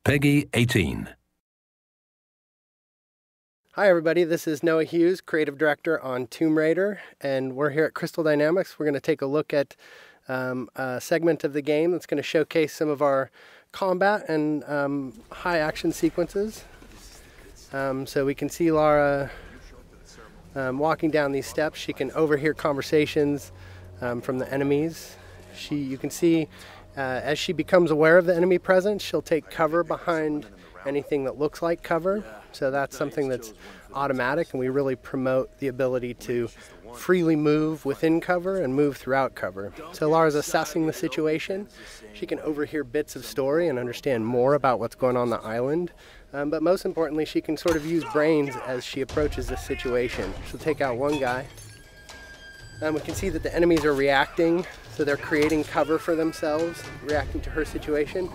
Peggy 18. Hi everybody, this is Noah Hughes, Creative Director on Tomb Raider, and we're here at Crystal Dynamics. We're going to take a look at a segment of the game that's going to showcase some of our combat and high action sequences. So we can see Lara walking down these steps. She can overhear conversations from the enemies. You can see as she becomes aware of the enemy presence, she'll take cover behind anything that looks like cover. So that's something that's automatic, and we really promote the ability to freely move within cover and move throughout cover. So Lara's assessing the situation. She can overhear bits of story and understand more about what's going on the island. But most importantly, she can sort of use brains as she approaches this situation. She'll take out one guy. We can see that the enemies are reacting, so they're creating cover for themselves, reacting to her situation.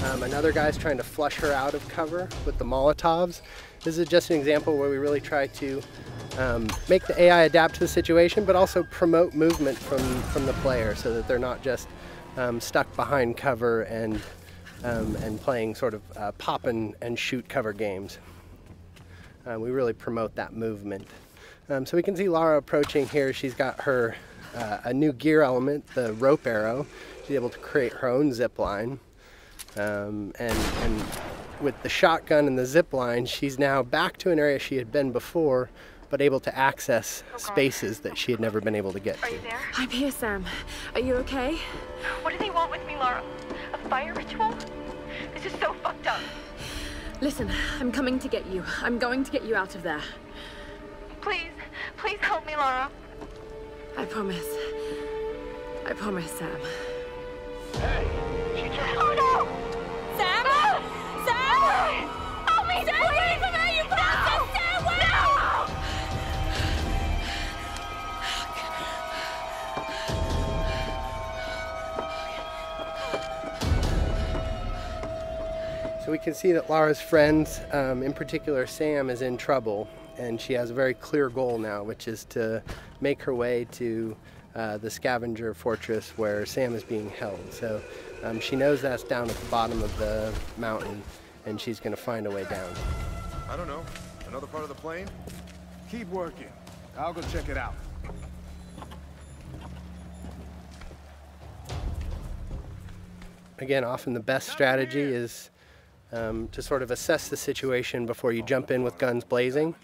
Another guy's trying to flush her out of cover with the Molotovs. This is just an example where we really try to make the AI adapt to the situation, but also promote movement from the player so that they're not just stuck behind cover and playing sort of pop and shoot cover games. We really promote that movement. So we can see Lara approaching here. She's got her a new gear element, the rope arrow. She's able to create her own zip line. And with the shotgun and the zip line, she's now back to an area she had been before, but able to access spaces that she had never been able to get to. Are you there? I'm here, Sam. Are you okay? What do they want with me, Lara? A fire ritual? This is so fucked up. Listen, I'm coming to get you. I'm going to get you out of there. Please, please help me, Lara. I promise. I promise, Sam. Hey, she just... Oh no! Sam? No! Sam! Help me, Stay away from her, you bastard! Stay away! So we can see that Lara's friends, in particular Sam, is in trouble, and she has a very clear goal now, which is to make her way to the scavenger fortress where Sam is being held. So she knows that's down at the bottom of the mountain, and she's going to find a way down. I don't know. Another part of the plane? Keep working. I'll go check it out. Again, often the best strategy is to sort of assess the situation before you jump in with guns blazing.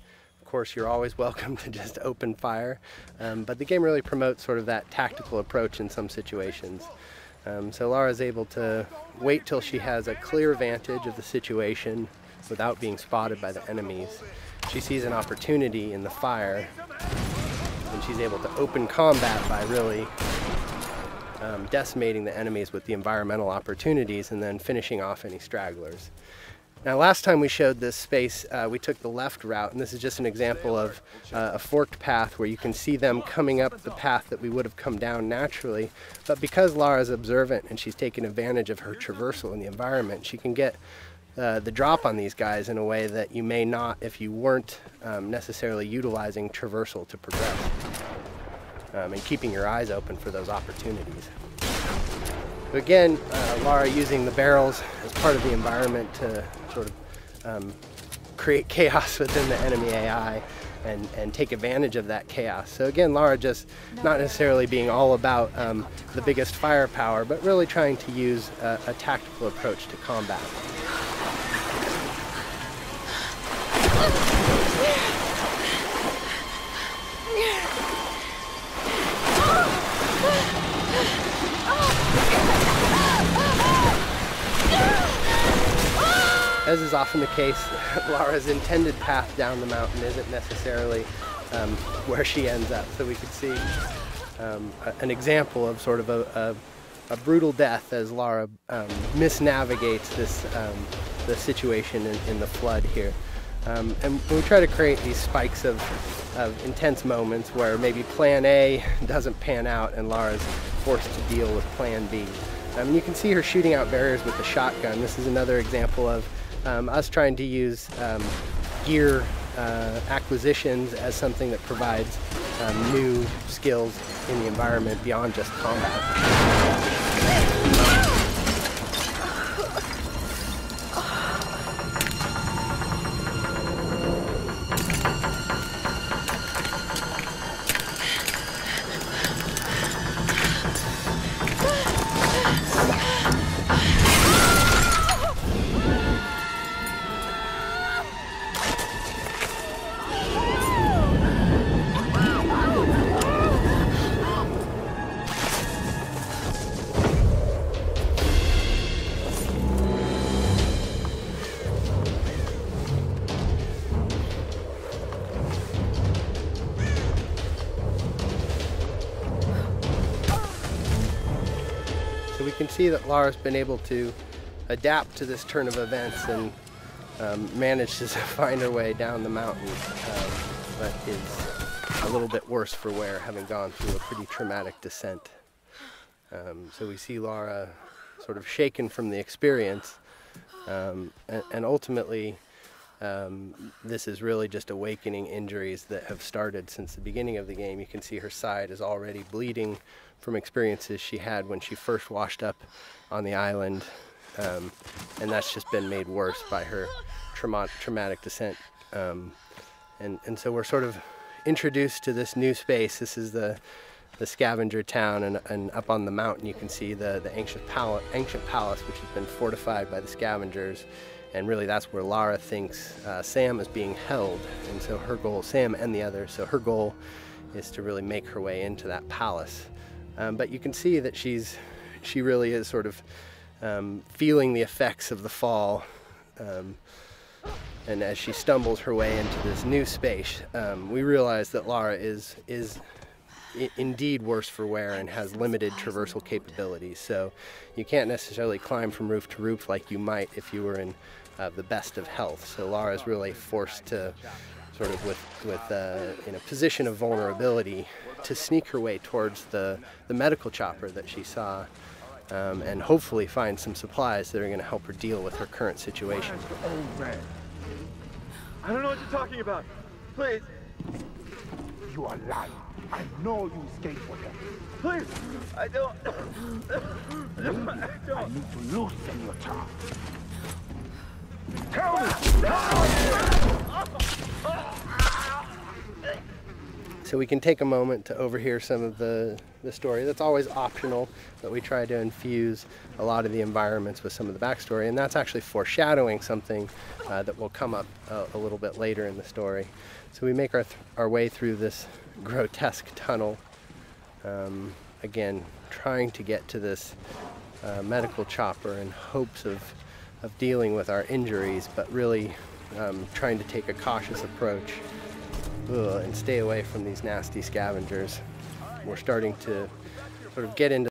Of course, you're always welcome to just open fire, but the game really promotes sort of that tactical approach in some situations. So Lara's able to wait till she has a clear vantage of the situation without being spotted by the enemies. She sees an opportunity in the fire, and she's able to open combat by really decimating the enemies with the environmental opportunities and then finishing off any stragglers. Now, last time we showed this space, we took the left route, and this is just an example of a forked path where you can see them coming up the path that we would have come down naturally. But because Lara's observant and she's taken advantage of her traversal in the environment, she can get the drop on these guys in a way that you may not if you weren't necessarily utilizing traversal to progress. And keeping your eyes open for those opportunities. So again, Lara using the barrels as part of the environment to sort of create chaos within the enemy AI and take advantage of that chaos. So again, Lara just not necessarily being all about the biggest firepower, but really trying to use a tactical approach to combat. As is often the case, Lara's intended path down the mountain isn't necessarily where she ends up. So we could see an example of sort of a brutal death as Lara misnavigates the situation in the flood here. And we try to create these spikes of intense moments where maybe plan A doesn't pan out and Lara's forced to deal with plan B. You can see her shooting out barriers with the shotgun. This is another example of us trying to use gear acquisitions as something that provides new skills in the environment beyond just combat. can see that Lara's been able to adapt to this turn of events and managed to find her way down the mountain, but is a little bit worse for wear, having gone through a pretty traumatic descent. So we see Lara sort of shaken from the experience, and ultimately this is really just awakening injuries that have started since the beginning of the game. You can see her side is already bleeding from experiences she had when she first washed up on the island, and that's just been made worse by her traumatic descent. And so we're sort of introduced to this new space. This is the scavenger town, and up on the mountain you can see the ancient palace, which has been fortified by the scavengers, and really that's where Lara thinks Sam is being held. And so her goal, Sam and the others, so her goal is to really make her way into that palace. But you can see that she really is sort of feeling the effects of the fall, and as she stumbles her way into this new space, we realize that Lara is indeed worse for wear and has limited traversal capabilities. So you can't necessarily climb from roof to roof like you might if you were in the best of health. So Lara is really forced to sort of in a position of vulnerability to sneak her way towards the medical chopper that she saw, and hopefully find some supplies that are going to help her deal with her current situation. I don't know what you're talking about. Please. You are lying. I know you escaped with them. Please. I don't. I need to loosen your tongue. Tell me! So we can take a moment to overhear some of the story. That's always optional, but we try to infuse a lot of the environments with some of the backstory, and that's actually foreshadowing something that will come up a little bit later in the story. So we make our way through this grotesque tunnel, again trying to get to this medical chopper in hopes of dealing with our injuries, but really trying to take a cautious approach and stay away from these nasty scavengers. We're starting to sort of get into